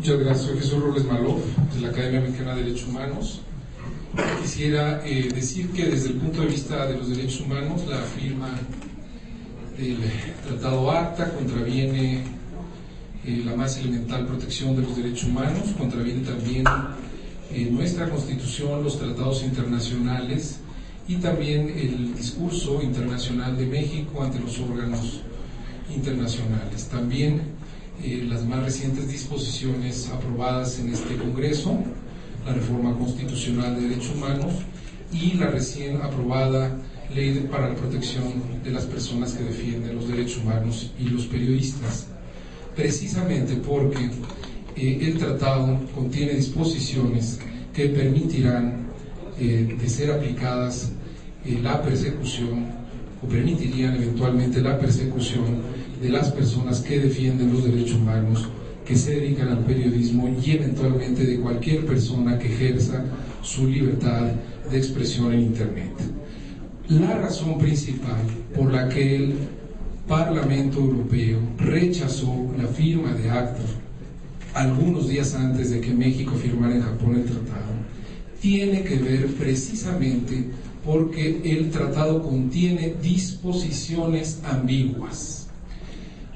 Muchas gracias. Soy Jesús Robles Malov, de la Academia Mexicana de Derechos Humanos. Quisiera decir que desde el punto de vista de los derechos humanos, la firma del Tratado ACTA contraviene la más elemental protección de los derechos humanos, contraviene también nuestra Constitución, los tratados internacionales y también el discurso internacional de México ante los órganos internacionales. También las más recientes disposiciones aprobadas en este Congreso, la Reforma Constitucional de Derechos Humanos y la recién aprobada Ley para la Protección de las Personas que Defienden los Derechos Humanos y los Periodistas, precisamente porque el tratado contiene disposiciones que permitirán de ser aplicadas la persecución o permitirían eventualmente la persecución de las personas que defienden los derechos humanos, que se dedican al periodismo y eventualmente de cualquier persona que ejerza su libertad de expresión en Internet. La razón principal por la que el Parlamento Europeo rechazó la firma de ACTA algunos días antes de que México firmara en Japón el tratado tiene que ver precisamente porque el tratado contiene disposiciones ambiguas.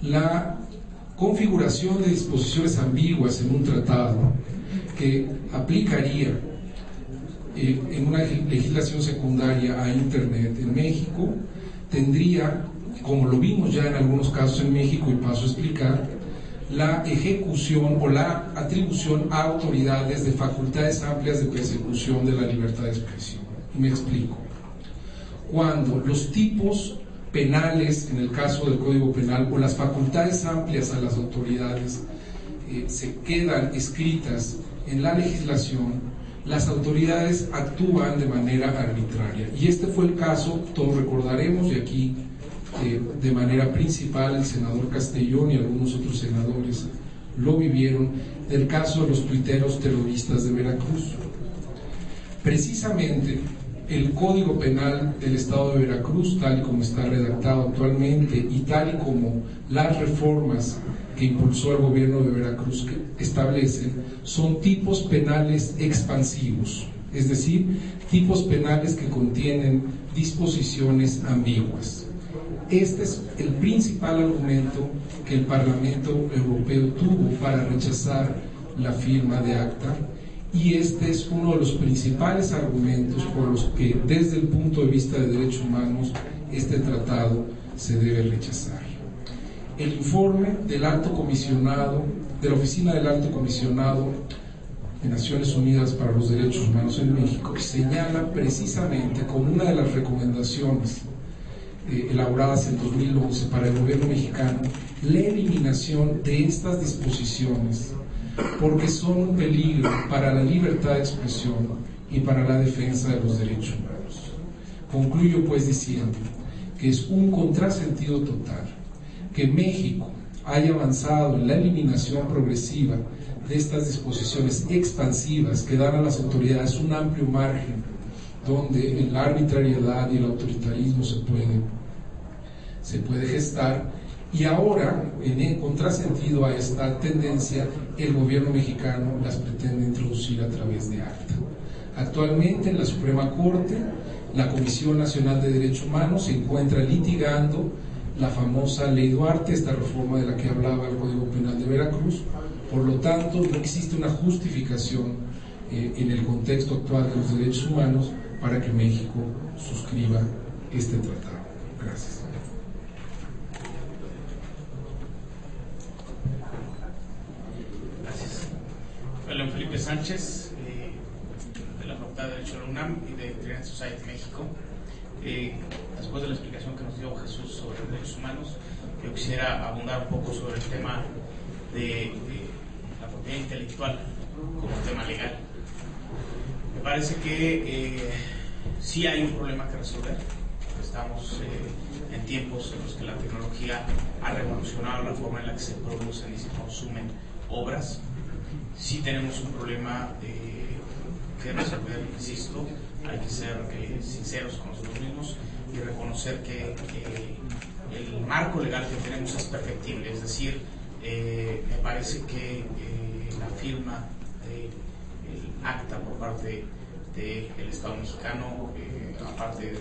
La configuración de disposiciones ambiguas en un tratado que aplicaría en una legislación secundaria a Internet en México tendría, como lo vimos ya en algunos casos en México y paso a explicar, la ejecución o la atribución a autoridades de facultades amplias de persecución de la libertad de expresión. Y me explico. Cuando los tipos penales, en el caso del Código Penal, o las facultades amplias a las autoridades se quedan escritas en la legislación, las autoridades actúan de manera arbitraria. Y este fue el caso, todos recordaremos, y aquí de manera principal el senador Castellón y algunos otros senadores lo vivieron, del caso de los tuiteros terroristas de Veracruz. Precisamente el Código Penal del Estado de Veracruz, tal y como está redactado actualmente y tal y como las reformas que impulsó el gobierno de Veracruz que establecen, son tipos penales expansivos, es decir, tipos penales que contienen disposiciones ambiguas. Este es el principal argumento que el Parlamento Europeo tuvo para rechazar la firma de ACTA, y este es uno de los principales argumentos por los que desde el punto de vista de derechos humanos este tratado se debe rechazar. El informe del Alto Comisionado, de la Oficina del Alto Comisionado de Naciones Unidas para los Derechos Humanos en México, señala precisamente como una de las recomendaciones elaboradas en 2011 para el gobierno mexicano la eliminación de estas disposiciones, porque son un peligro para la libertad de expresión y para la defensa de los derechos humanos. Concluyo pues diciendo que es un contrasentido total que México haya avanzado en la eliminación progresiva de estas disposiciones expansivas que dan a las autoridades un amplio margen donde la arbitrariedad y el autoritarismo se puede gestar, y ahora, en contrasentido a esta tendencia, el gobierno mexicano las pretende introducir a través de ACTA. Actualmente en la Suprema Corte, la Comisión Nacional de Derechos Humanos se encuentra litigando la famosa Ley Duarte, esta reforma de la que hablaba el Código Penal de Veracruz. Por lo tanto, no existe una justificación en el contexto actual de los derechos humanos para que México suscriba este tratado. Gracias. León Felipe Sánchez, de la Facultad de Derecho de la UNAM y de Trinidad Society México. Después de la explicación que nos dio Jesús sobre los derechos humanos, yo quisiera abundar un poco sobre el tema de la propiedad intelectual como tema legal. Me parece que sí hay un problema que resolver. Estamos en tiempos en los que la tecnología ha revolucionado la forma en la que se producen y se consumen obras. Sí tenemos un problema que resolver, insisto, hay que ser sinceros con nosotros mismos y reconocer que el marco legal que tenemos es perfectible, es decir, me parece que la firma del acta por parte del Estado mexicano, aparte de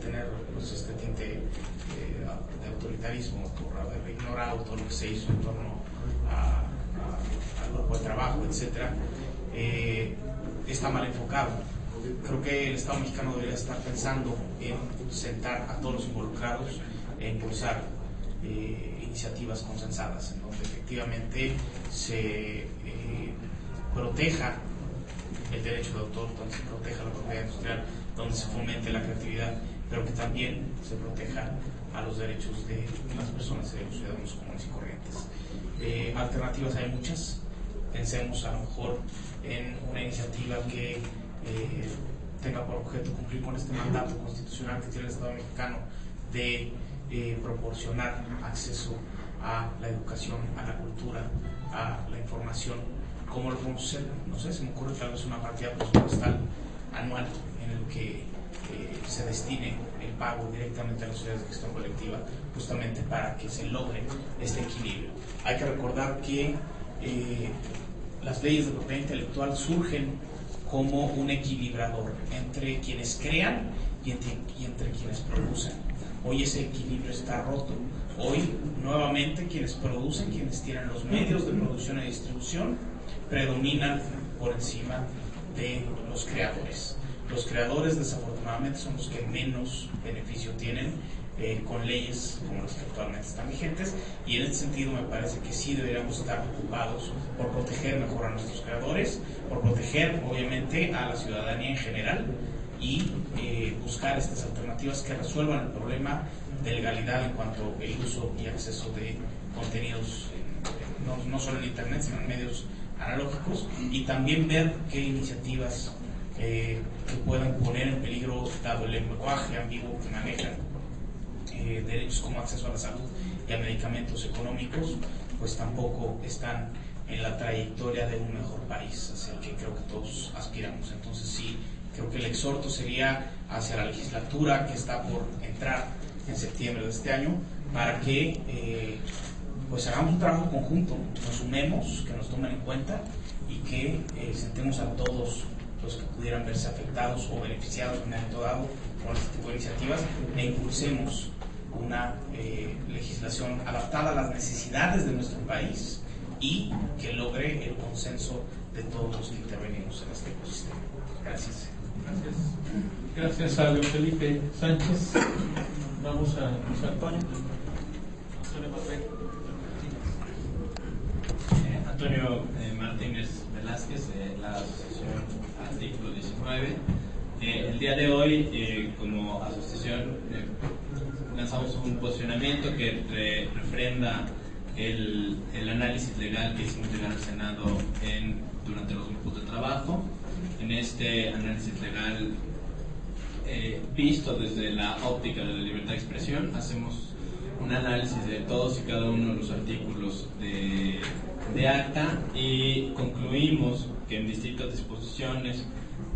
tener pues, este tinte de autoritarismo, por haber ignorado todo lo que se hizo en torno al grupo de trabajo, etcétera, está mal enfocado. Creo que el Estado mexicano debería estar pensando en sentar a todos los involucrados e impulsar iniciativas consensadas, en donde efectivamente se proteja el derecho de autor, donde se proteja la propiedad industrial, donde se fomente la creatividad, pero que también se proteja a los derechos de las personas y de los ciudadanos comunes y corrientes. Alternativas hay muchas. Pensemos a lo mejor en una iniciativa que tenga por objeto cumplir con este mandato constitucional que tiene el Estado mexicano de proporcionar acceso a la educación, a la cultura, a la información. ¿Cómo lo podemos hacer? No sé, se me ocurre tal vez una partida presupuestal anual en el que se destine el pago directamente a las sociedades de gestión colectiva, justamente para que se logre este equilibrio. Hay que recordar que las leyes de propiedad intelectual surgen como un equilibrador entre quienes crean y entre quienes producen. Hoy ese equilibrio está roto. Hoy, nuevamente, quienes producen, quienes tienen los medios de producción y distribución, predominan por encima de los creadores. Los creadores, desafortunadamente, son los que menos beneficio tienen con leyes como las que actualmente están vigentes, y en este sentido me parece que sí deberíamos estar preocupados por proteger mejor a nuestros creadores, por proteger, obviamente, a la ciudadanía en general y buscar estas alternativas que resuelvan el problema de legalidad en cuanto al uso y acceso de contenidos, no solo en Internet, sino en medios analógicos, y también ver qué iniciativas que puedan poner en peligro, dado el lenguaje ambiguo que manejan, derechos como acceso a la salud y a medicamentos económicos, pues tampoco están en la trayectoria de un mejor país hacia el que creo que todos aspiramos. Entonces sí, creo que el exhorto sería hacia la legislatura que está por entrar en septiembre de este año, para que pues hagamos un trabajo conjunto, nos sumemos, que nos tomen en cuenta y que sentemos a todos los que pudieran verse afectados o beneficiados en un momento dado con este tipo de iniciativas, e impulsemos una legislación adaptada a las necesidades de nuestro país y que logre el consenso de todos los que intervenimos en este ecosistema. Gracias. Gracias a León Felipe Sánchez. Vamos a José Antonio. Antonio Martínez Velázquez, de la Asociación Artículo 19. El día de hoy, como asociación, lanzamos un posicionamiento que refrenda el análisis legal que hicimos llegar al Senado durante los grupos de trabajo. En este análisis legal, visto desde la óptica de la libertad de expresión, hacemos un análisis de todos y cada uno de los artículos de acta, y concluimos que en distintas disposiciones,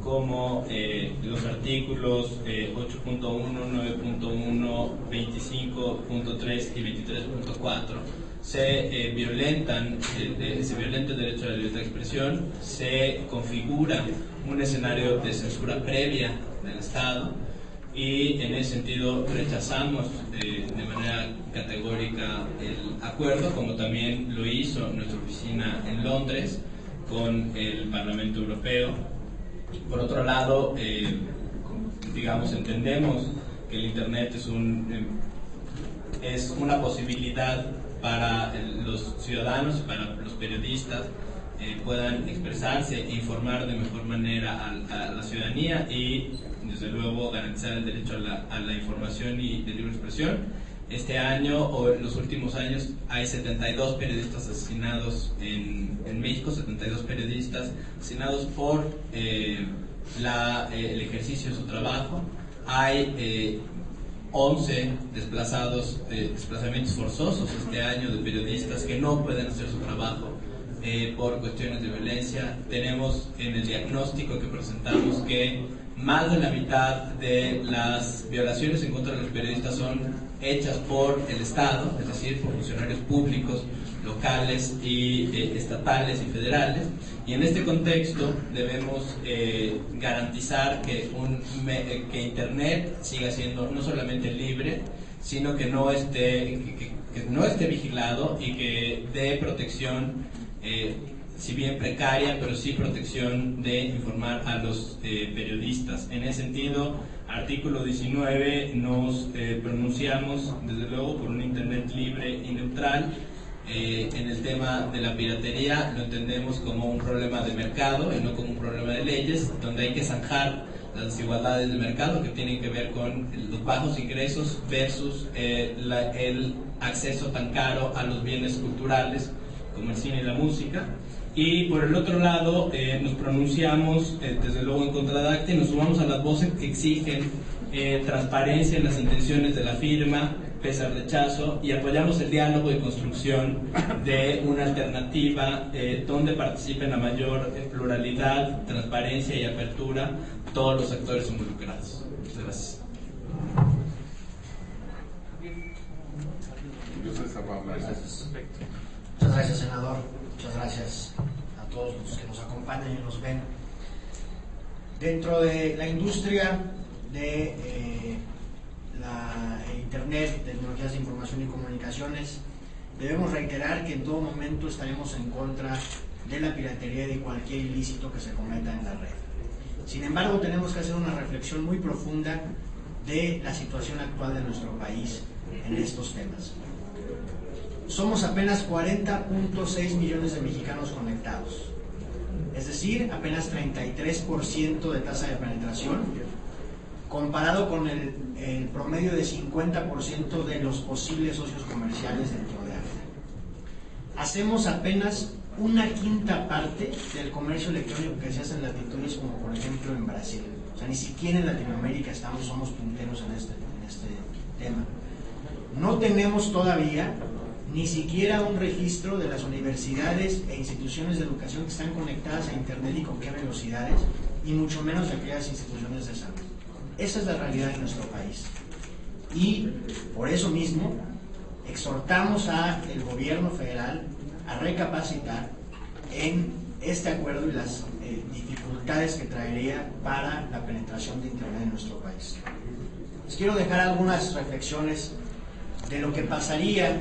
como los artículos 8.1, 9.1, 25.3 y 23.4, se violenta el derecho a la libertad de expresión, se configura un escenario de censura previa del Estado, y en ese sentido rechazamos de manera categórica el acuerdo, como también lo hizo nuestra oficina en Londres con el Parlamento Europeo. Por otro lado, entendemos que el Internet es una posibilidad para los ciudadanos, para los periodistas, puedan expresarse e informar de mejor manera a la ciudadanía, y desde luego garantizar el derecho a la información y de libre expresión. Este año, o en los últimos años, hay 72 periodistas asesinados en México, 72 periodistas asesinados por el ejercicio de su trabajo. Hay 11 desplazamientos forzosos este año de periodistas que no pueden hacer su trabajo por cuestiones de violencia. Tenemos en el diagnóstico que presentamos que más de la mitad de las violaciones en contra de los periodistas son hechas por el Estado, es decir, por funcionarios públicos, locales y estatales y federales, y en este contexto debemos garantizar que Internet siga siendo no solamente libre, sino que no esté vigilado y que dé protección, si bien precaria, pero sí protección de informar a los periodistas. En ese sentido, artículo 19, nos pronunciamos desde luego por un Internet libre y neutral. En el tema de la piratería lo entendemos como un problema de mercado y no como un problema de leyes, donde hay que zanjar las desigualdades de mercado que tienen que ver con los bajos ingresos versus el acceso tan caro a los bienes culturales como el cine y la música. Y por el otro lado, nos pronunciamos desde luego en contra de ACTA y nos sumamos a las voces que exigen transparencia en las intenciones de la firma, pese al rechazo, y apoyamos el diálogo y construcción de una alternativa donde participen a mayor pluralidad, transparencia y apertura todos los actores involucrados. Muchas gracias. Muchas gracias, senador. Muchas gracias a todos los que nos acompañan y nos ven. Dentro de la industria de la Internet, tecnologías de información y comunicaciones, debemos reiterar que en todo momento estaremos en contra de la piratería y de cualquier ilícito que se cometa en la red. Sin embargo, tenemos que hacer una reflexión muy profunda de la situación actual de nuestro país en estos temas. Somos apenas 40.6 millones de mexicanos conectados, es decir, apenas 33% de tasa de penetración, comparado con el promedio de 50% de los posibles socios comerciales dentro de ACTA. Hacemos apenas una quinta parte del comercio electrónico que se hace en latitudes como por ejemplo en Brasil. O sea, ni siquiera en Latinoamérica somos punteros en este tema. No tenemos todavía ni siquiera un registro de las universidades e instituciones de educación que están conectadas a Internet y con qué velocidades, y mucho menos de aquellas instituciones de salud. Esa es la realidad de nuestro país. Y por eso mismo exhortamos al gobierno federal a recapacitar en este acuerdo y las dificultades que traería para la penetración de Internet en nuestro país. Les quiero dejar algunas reflexiones de lo que pasaría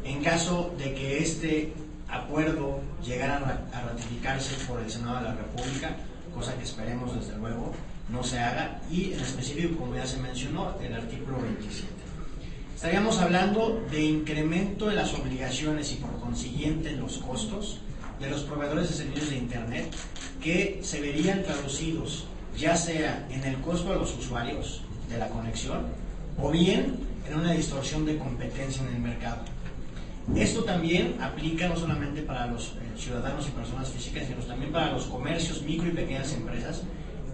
en caso de que este acuerdo llegara a ratificarse por el Senado de la República, cosa que esperemos desde luego no se haga, y en específico, como ya se mencionó, el artículo 27. Estaríamos hablando de incremento de las obligaciones y por consiguiente los costos de los proveedores de servicios de Internet, que se verían traducidos ya sea en el costo a los usuarios de la conexión o bien en una distorsión de competencia en el mercado. Esto también aplica no solamente para los ciudadanos y personas físicas, sino también para los comercios, micro y pequeñas empresas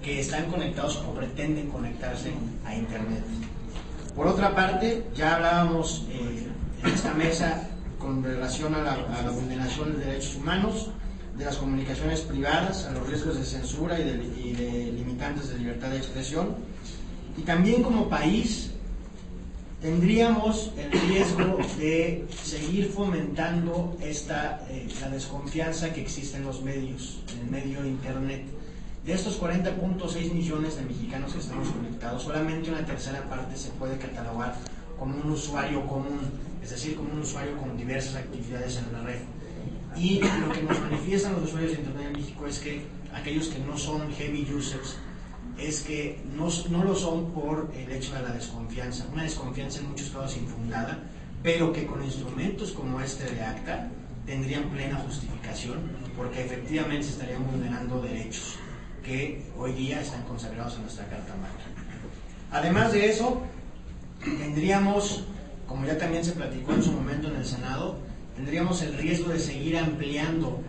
que están conectados o pretenden conectarse a Internet. Por otra parte, ya hablábamos en esta mesa con relación a la vulneración de derechos humanos, de las comunicaciones privadas, a los riesgos de censura y de limitantes de libertad de expresión. Y también como país tendríamos el riesgo de seguir fomentando la desconfianza que existe en los medios, en el medio Internet. De estos 40.6 millones de mexicanos que estamos conectados, solamente una tercera parte se puede catalogar como un usuario común, es decir, como un usuario con diversas actividades en la red. Y lo que nos manifiestan los usuarios de Internet en México es que aquellos que no son heavy users, es que no lo son por el hecho de la desconfianza, una desconfianza en muchos casos infundada, pero que con instrumentos como este de ACTA tendrían plena justificación, porque efectivamente se estarían vulnerando derechos que hoy día están consagrados en nuestra Carta Magna. Además de eso, tendríamos, como ya también se platicó en su momento en el Senado, tendríamos el riesgo de seguir ampliando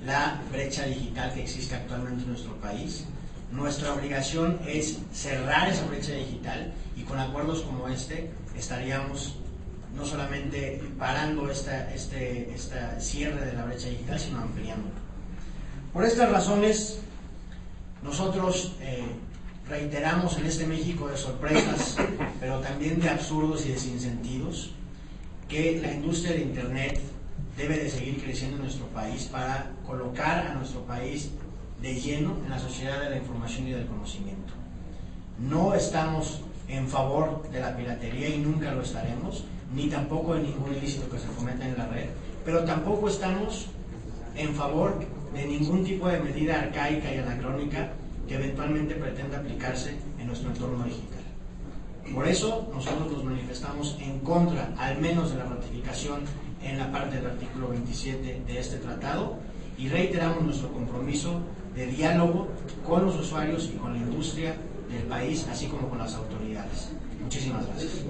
la brecha digital que existe actualmente en nuestro país. Nuestra obligación es cerrar esa brecha digital, y con acuerdos como este estaríamos no solamente parando esta cierre de la brecha digital, sino ampliándola. Por estas razones, nosotros reiteramos en este México de sorpresas, pero también de absurdos y de sinsentidos, que la industria de Internet debe de seguir creciendo en nuestro país para colocar a nuestro país de lleno en la sociedad de la información y del conocimiento. No estamos en favor de la piratería y nunca lo estaremos, ni tampoco de ningún ilícito que se fomenta en la red, pero tampoco estamos en favor de ningún tipo de medida arcaica y anacrónica que eventualmente pretenda aplicarse en nuestro entorno digital. Por eso nosotros nos manifestamos en contra, al menos de la ratificación en la parte del artículo 27 de este tratado, y reiteramos nuestro compromiso de diálogo con los usuarios y con la industria del país, así como con las autoridades. Muchísimas gracias.